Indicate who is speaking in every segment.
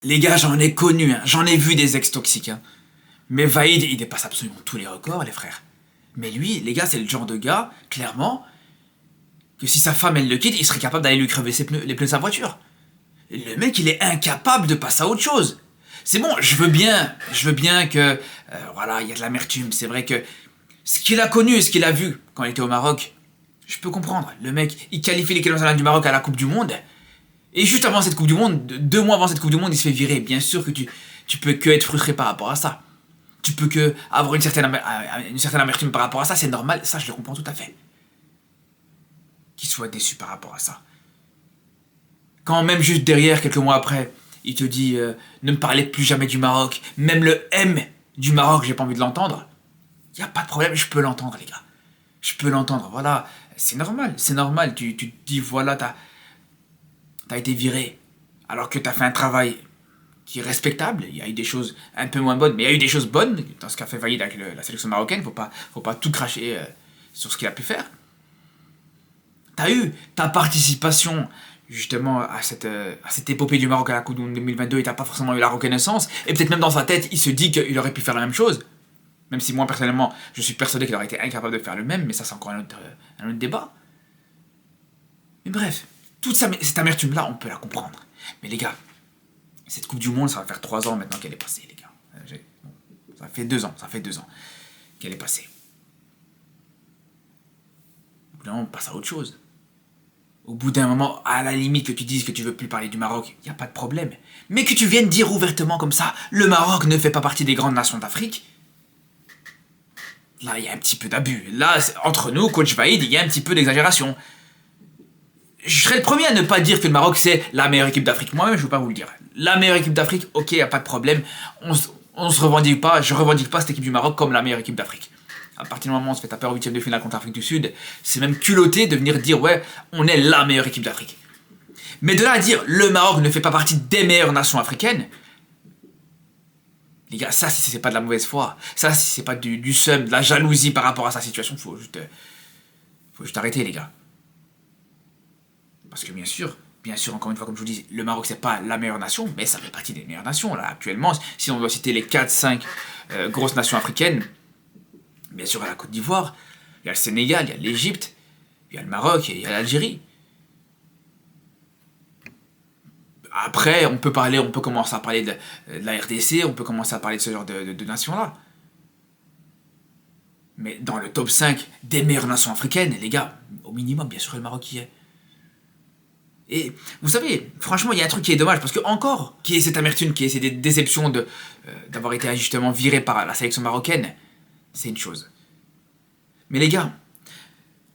Speaker 1: Les gars, j'en ai connu, hein. J'en ai vu des ex toxiques, hein. Mais Vaïd, il dépasse absolument tous les records, les frères. Mais lui, les gars, c'est le genre de gars, clairement, que si sa femme, elle le quitte, il serait capable d'aller lui crever les pneus de sa voiture. Le mec, il est incapable de passer à autre chose. C'est bon, je veux bien que, voilà, il y a de l'amertume. C'est vrai que ce qu'il a connu et ce qu'il a vu quand il était au Maroc, je peux comprendre. Le mec, il qualifie l'équipe nationale du Maroc à la Coupe du Monde. Et juste avant cette Coupe du Monde, 2 mois avant cette Coupe du Monde, il se fait virer. Bien sûr que tu peux que être frustré par rapport à ça. Tu peux que avoir une certaine amertume par rapport à ça, c'est normal, ça je le comprends tout à fait. Qu'il soit déçu par rapport à ça. Quand même juste derrière, quelques mois après, il te dit ne me parlez plus jamais du Maroc, même le M du Maroc, j'ai pas envie de l'entendre. Y a pas de problème, je peux l'entendre les gars. Je peux l'entendre, voilà. C'est normal, tu te dis voilà, t'as été viré. Alors que t'as fait un travail qui est respectable, il y a eu des choses un peu moins bonnes, mais il y a eu des choses bonnes dans ce qu'a fait Vaïd avec la sélection marocaine, faut pas tout cracher sur ce qu'il a pu faire. T'as eu ta participation justement à cette épopée du Maroc à la Coupe du Monde 2022 et t'as pas forcément eu la reconnaissance, et peut-être même dans sa tête, il se dit qu'il aurait pu faire la même chose, même si moi personnellement, je suis persuadé qu'il aurait été incapable de faire le même, mais ça c'est encore un autre débat. Mais bref, toute cette amertume-là, on peut la comprendre. Mais les gars, cette Coupe du Monde, ça va faire 3 ans maintenant qu'elle est passée, les gars. Ça fait 2 ans, qu'elle est passée. Au bout d'un moment, on passe à autre chose. Au bout d'un moment, à la limite que tu dises que tu veux plus parler du Maroc, il n'y a pas de problème. Mais que tu viennes dire ouvertement comme ça, le Maroc ne fait pas partie des grandes nations d'Afrique, là, il y a un petit peu d'abus. Là, entre nous, coach Vaïd, il y a un petit peu d'exagération. Je serais le premier à ne pas dire que le Maroc c'est la meilleure équipe d'Afrique. Moi-même, je ne veux pas vous le dire. La meilleure équipe d'Afrique, ok, y a pas de problème. On se revendique pas, je revendique pas cette équipe du Maroc comme la meilleure équipe d'Afrique. À partir du moment où on se fait taper en 8ème de finale contre l'Afrique du Sud, c'est même culotté de venir dire ouais, on est la meilleure équipe d'Afrique. Mais de là à dire le Maroc ne fait pas partie des meilleures nations africaines, les gars, ça si c'est pas de la mauvaise foi, ça si c'est pas du seum, de la jalousie par rapport à sa situation, faut juste arrêter les gars. Parce que bien sûr, encore une fois, comme je vous dis, le Maroc, c'est pas la meilleure nation, mais ça fait partie des meilleures nations, là, actuellement. Si on doit citer les 4-5 grosses nations africaines, bien sûr, il y a la Côte d'Ivoire, il y a le Sénégal, il y a l'Égypte, il y a le Maroc, il y a l'Algérie. Après, on peut commencer à parler de la RDC, on peut commencer à parler de ce genre de nations-là. Mais dans le top 5 des meilleures nations africaines, les gars, au minimum, bien sûr, le Maroc y est. Et vous savez, franchement, il y a un truc qui est dommage, parce que encore, qui est cette amertume, qui est cette déception d'avoir été injustement viré par la sélection marocaine, c'est une chose. Mais les gars,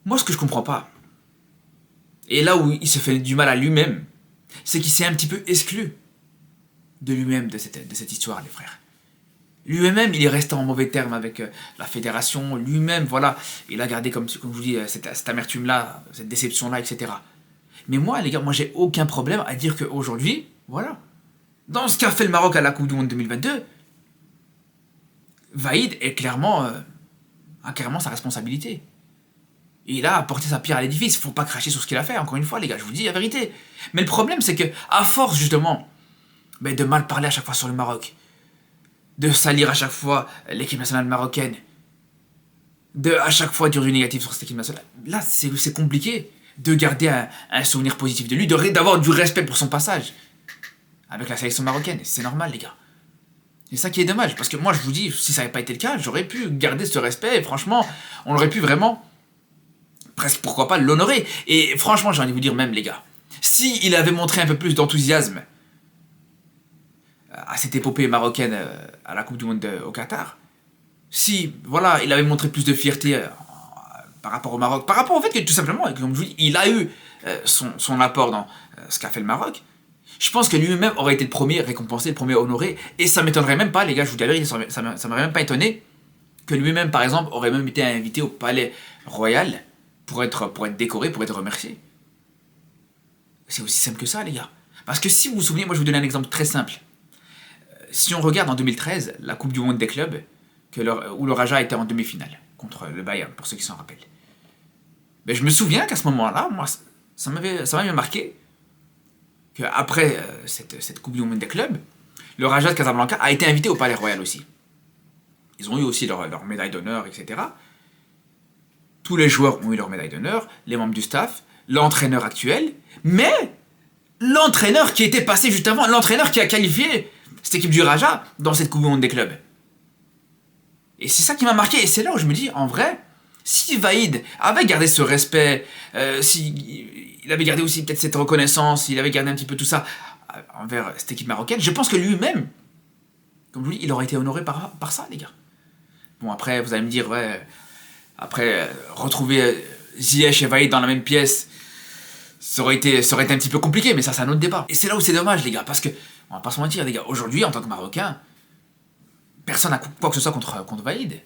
Speaker 1: moi ce que je comprends pas, et là où il se fait du mal à lui-même, c'est qu'il s'est un petit peu exclu de lui-même de cette histoire, les frères. Lui-même, il est resté en mauvais termes avec la fédération, lui-même, voilà, il a gardé, comme je vous dis, cette amertume-là, cette déception-là, etc. Mais moi, les gars, moi j'ai aucun problème à dire qu'aujourd'hui, voilà, dans ce qu'a fait le Maroc à la Coupe du Monde 2022, Vaïd a clairement sa responsabilité. Et il a apporté sa pierre à l'édifice. Faut pas cracher sur ce qu'il a fait, encore une fois, les gars, je vous dis la vérité. Mais le problème, c'est que, à force, justement, de mal parler à chaque fois sur le Maroc, de salir à chaque fois l'équipe nationale marocaine, de à chaque fois dire du négatif sur cette équipe nationale, là, c'est compliqué de garder un souvenir positif de lui, d'avoir du respect pour son passage avec la sélection marocaine. C'est normal, les gars. C'est ça qui est dommage, parce que moi, je vous dis, si ça n'avait pas été le cas, j'aurais pu garder ce respect, et franchement, on aurait pu vraiment, presque pourquoi pas, l'honorer. Et franchement, j'ai envie de vous dire même, les gars, si il avait montré un peu plus d'enthousiasme à cette épopée marocaine à la Coupe du Monde au Qatar, si, voilà, il avait montré plus de fierté par rapport au Maroc, par rapport au fait que tout simplement, comme je vous dis, il a eu son apport dans ce qu'a fait le Maroc, je pense que lui-même aurait été le premier récompensé, le premier honoré, et ça m'étonnerait même pas, les gars, je vous dis la vérité, ça m'aurait même pas étonné que lui-même, par exemple, aurait même été invité au palais royal pour être décoré, pour être remercié. C'est aussi simple que ça, les gars. Parce que si vous vous souvenez, moi je vais vous donner un exemple très simple. Si on regarde en 2013, la Coupe du Monde des clubs, où le Raja était en demi-finale contre le Bayern, pour ceux qui s'en rappellent. Mais je me souviens qu'à ce moment-là, moi, ça m'avait marqué qu'après cette Coupe du Monde des clubs, le Raja de Casablanca a été invité au Palais Royal aussi. Ils ont eu aussi leur médaille d'honneur, etc. Tous les joueurs ont eu leur médaille d'honneur, les membres du staff, l'entraîneur actuel, mais l'entraîneur qui était passé juste avant, l'entraîneur qui a qualifié cette équipe du Raja dans cette Coupe du Monde des clubs. Et c'est ça qui m'a marqué, et c'est là où je me dis, en vrai, si Vahid avait gardé ce respect, si il avait gardé aussi peut-être cette reconnaissance, il avait gardé un petit peu tout ça envers cette équipe marocaine, je pense que lui-même, comme je vous dis, il aurait été honoré par ça, les gars. Bon, après, vous allez me dire, ouais, après, retrouver Ziyech et Vahid dans la même pièce, ça aurait été un petit peu compliqué, mais ça, c'est un autre débat. Et c'est là où c'est dommage, les gars, parce que, on va pas se mentir, les gars, aujourd'hui, en tant que Marocain, personne n'a quoi que ce soit contre Vahid.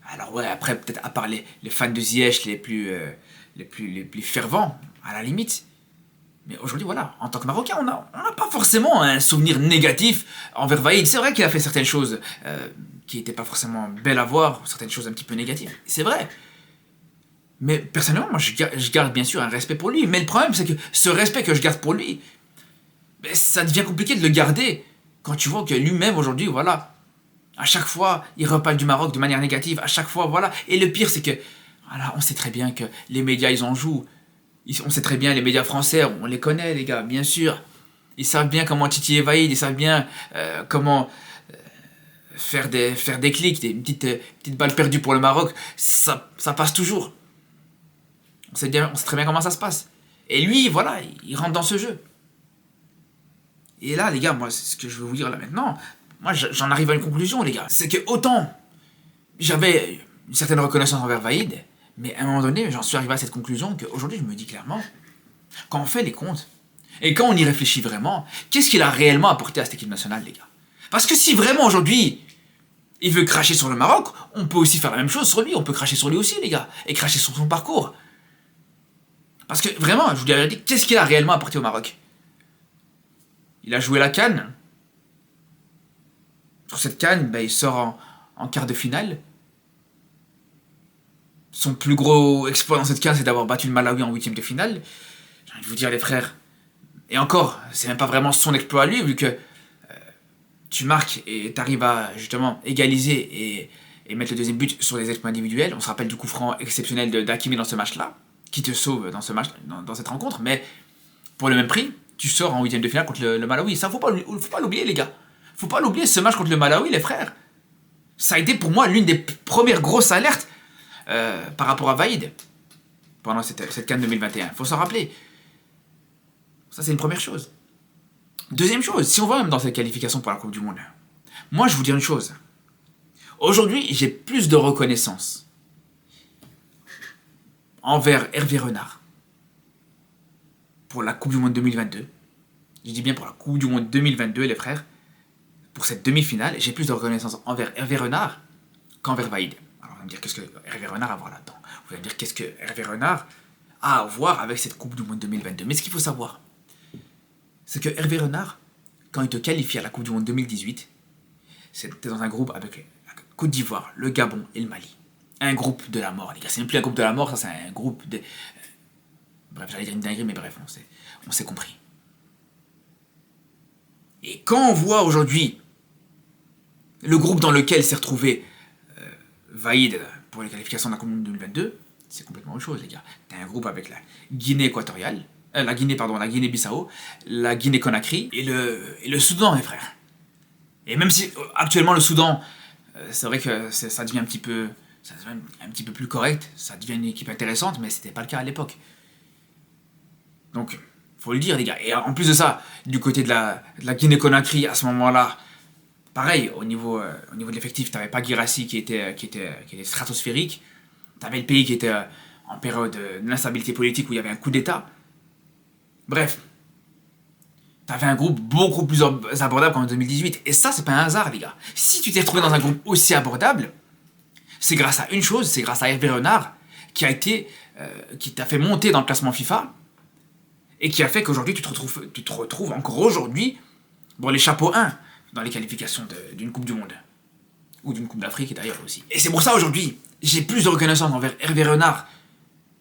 Speaker 1: Alors ouais, après, peut-être à part les fans de Ziyech les plus fervents, à la limite. Mais aujourd'hui, voilà, en tant que Marocain, on n'a pas forcément un souvenir négatif envers Vahid. C'est vrai qu'il a fait certaines choses qui n'étaient pas forcément belles à voir, certaines choses un petit peu négatives. C'est vrai. Mais personnellement, moi, je garde bien sûr un respect pour lui. Mais le problème, c'est que ce respect que je garde pour lui, ben, ça devient compliqué de le garder quand tu vois que lui-même, aujourd'hui, voilà, à chaque fois, il reparle du Maroc de manière négative. À chaque fois, voilà. Et le pire, c'est que, voilà, on sait très bien que les médias, ils en jouent. On sait très bien, les médias français, on les connaît, les gars, bien sûr. Ils savent bien comment titiller Vahid, ils savent bien comment faire des clics, une petite balle perdue pour le Maroc. Ça passe toujours. On sait très bien comment ça se passe. Et lui, voilà, il rentre dans ce jeu. Et là, les gars, moi, c'est ce que je veux vous dire là maintenant. Moi, j'en arrive à une conclusion, les gars. C'est que autant j'avais une certaine reconnaissance envers Vahid, mais à un moment donné, j'en suis arrivé à cette conclusion qu'aujourd'hui, je me dis clairement, quand on fait les comptes, et quand on y réfléchit vraiment, qu'est-ce qu'il a réellement apporté à cette équipe nationale, les gars? Parce que si vraiment aujourd'hui, il veut cracher sur le Maroc, on peut aussi faire la même chose sur lui, on peut cracher sur lui aussi, les gars, et cracher sur son parcours. Parce que vraiment, je vous dis la vérité, qu'est-ce qu'il a réellement apporté au Maroc? Il a joué la CAN. Sur cette CAN, ben, il sort en quart de finale. Son plus gros exploit dans cette CAN, c'est d'avoir battu le Malawi en huitième de finale. J'ai envie de vous dire, les frères. Et encore, c'est même pas vraiment son exploit à lui, vu que tu marques et t'arrives à justement égaliser et mettre le deuxième but sur des exploits individuels. On se rappelle du coup franc exceptionnel d'Hakimi dans ce match-là, qui te sauve dans ce match, dans cette rencontre. Mais pour le même prix, tu sors en huitième de finale contre le Malawi. Ça, faut pas l'oublier, les gars. Faut pas l'oublier, ce match contre le Malawi, les frères. Ça a été pour moi l'une des premières grosses alertes par rapport à Vahid pendant cette CAN 2021. Faut s'en rappeler. Ça, c'est une première chose. Deuxième chose, si on va même dans cette qualification pour la Coupe du Monde, moi, je vous dis une chose. Aujourd'hui, j'ai plus de reconnaissance envers Hervé Renard pour la Coupe du Monde 2022. Je dis bien pour la Coupe du Monde 2022, les frères. Pour cette demi-finale, j'ai plus de reconnaissance envers Hervé Renard qu'envers Vahid. Alors, vous allez me dire, qu'est-ce que Hervé Renard a à voir là-dedans? Vous allez me dire, qu'est-ce que Hervé Renard a à voir avec cette Coupe du Monde 2022? Mais ce qu'il faut savoir, c'est que Hervé Renard, quand il te qualifie à la Coupe du Monde 2018, c'était dans un groupe avec la Côte d'Ivoire, le Gabon et le Mali. Un groupe de la mort, les gars. C'est même plus un groupe de la mort, ça c'est un groupe de... Bref, j'allais dire une dinguerie, mais bref, on s'est compris. Et quand on voit aujourd'hui le groupe dans lequel s'est retrouvé Vahid pour les qualifications de la Coupe du Monde 2022, c'est complètement autre chose, les gars. T'as un groupe avec la Guinée équatoriale, la Guinée-Bissau, la Guinée-Conakry et le Soudan, mes frères. Et même si actuellement le Soudan, c'est vrai que ça devient un petit peu plus correct, ça devient une équipe intéressante, mais c'était pas le cas à l'époque. Donc, faut le dire, les gars. Et en plus de ça, du côté de la Guinée-Conakry, à ce moment-là, pareil, au niveau de l'effectif, t'avais pas Guirassy qui était stratosphérique. T'avais le pays qui était en période d'instabilité politique où il y avait un coup d'État. Bref, t'avais un groupe beaucoup plus abordable qu'en 2018. Et ça, c'est pas un hasard, les gars. Si tu t'es retrouvé dans un groupe aussi abordable, c'est grâce à une chose, c'est grâce à Hervé Renard qui t'a fait monter dans le classement FIFA et qui a fait qu'aujourd'hui, tu te retrouves encore aujourd'hui dans les chapeaux 1 dans les qualifications d'une Coupe du Monde. Ou d'une Coupe d'Afrique d'ailleurs aussi. Et c'est pour ça aujourd'hui, j'ai plus de reconnaissance envers Hervé Renard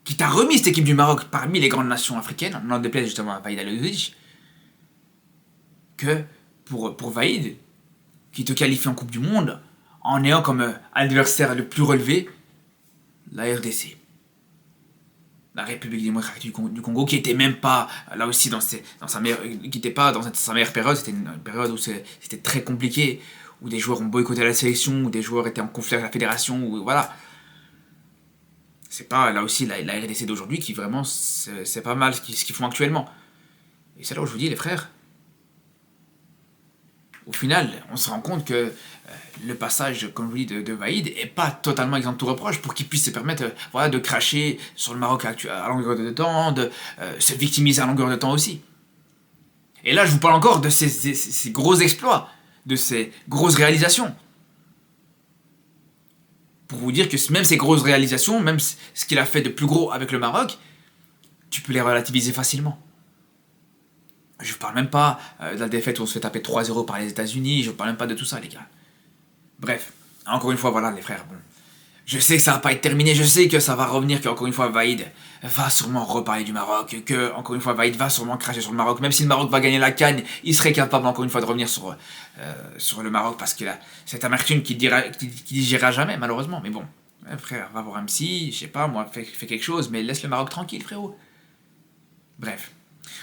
Speaker 1: qui t'a remis cette équipe du Maroc parmi les grandes nations africaines, n'en déplaise justement à Vahid Halilhodžić, que pour Vaïd, qui te qualifie en Coupe du Monde, en ayant comme adversaire le plus relevé la RDC. La République démocratique du Congo, qui était même pas, là aussi, dans sa meilleure, qui était pas dans sa meilleure période, c'était une période où c'était très compliqué, où des joueurs ont boycotté la sélection, où des joueurs étaient en conflit avec la fédération, où voilà. C'est pas, là aussi, la RDC d'aujourd'hui qui vraiment, c'est pas mal ce qu'ils font actuellement. Et c'est là où je vous dis, les frères, au final, on se rend compte que le passage, comme je vous dis, de Vaïd est pas totalement exempt de tout reproche pour qu'il puisse se permettre voilà, de cracher sur le Maroc à longueur de temps, de se victimiser à longueur de temps aussi. Et là, je vous parle encore de ces gros exploits, de ces grosses réalisations. Pour vous dire que même ces grosses réalisations, même ce qu'il a fait de plus gros avec le Maroc, tu peux les relativiser facilement. Je ne parle même pas de la défaite où on se fait taper 3-0 par les États-Unis, je ne parle même pas de tout ça, les gars. Bref, encore une fois, voilà, les frères, bon. Je sais que ça va pas être terminé, je sais que ça va revenir, qu'encore une fois, Vaïd va sûrement reparler du Maroc, que, encore une fois, Vaïd va sûrement cracher sur le Maroc. Même si le Maroc va gagner la CAN, il serait capable, encore une fois, de revenir sur le Maroc, parce qu'il a cette amertume qu'il digérera jamais, malheureusement. Mais bon, frère, va voir un psy, je sais pas, moi, fais quelque chose, mais laisse le Maroc tranquille, frérot. Bref.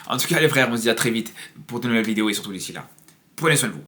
Speaker 1: En tout cas, les frères, on se dit à très vite pour de nouvelles vidéos et surtout d'ici là. Prenez soin de vous.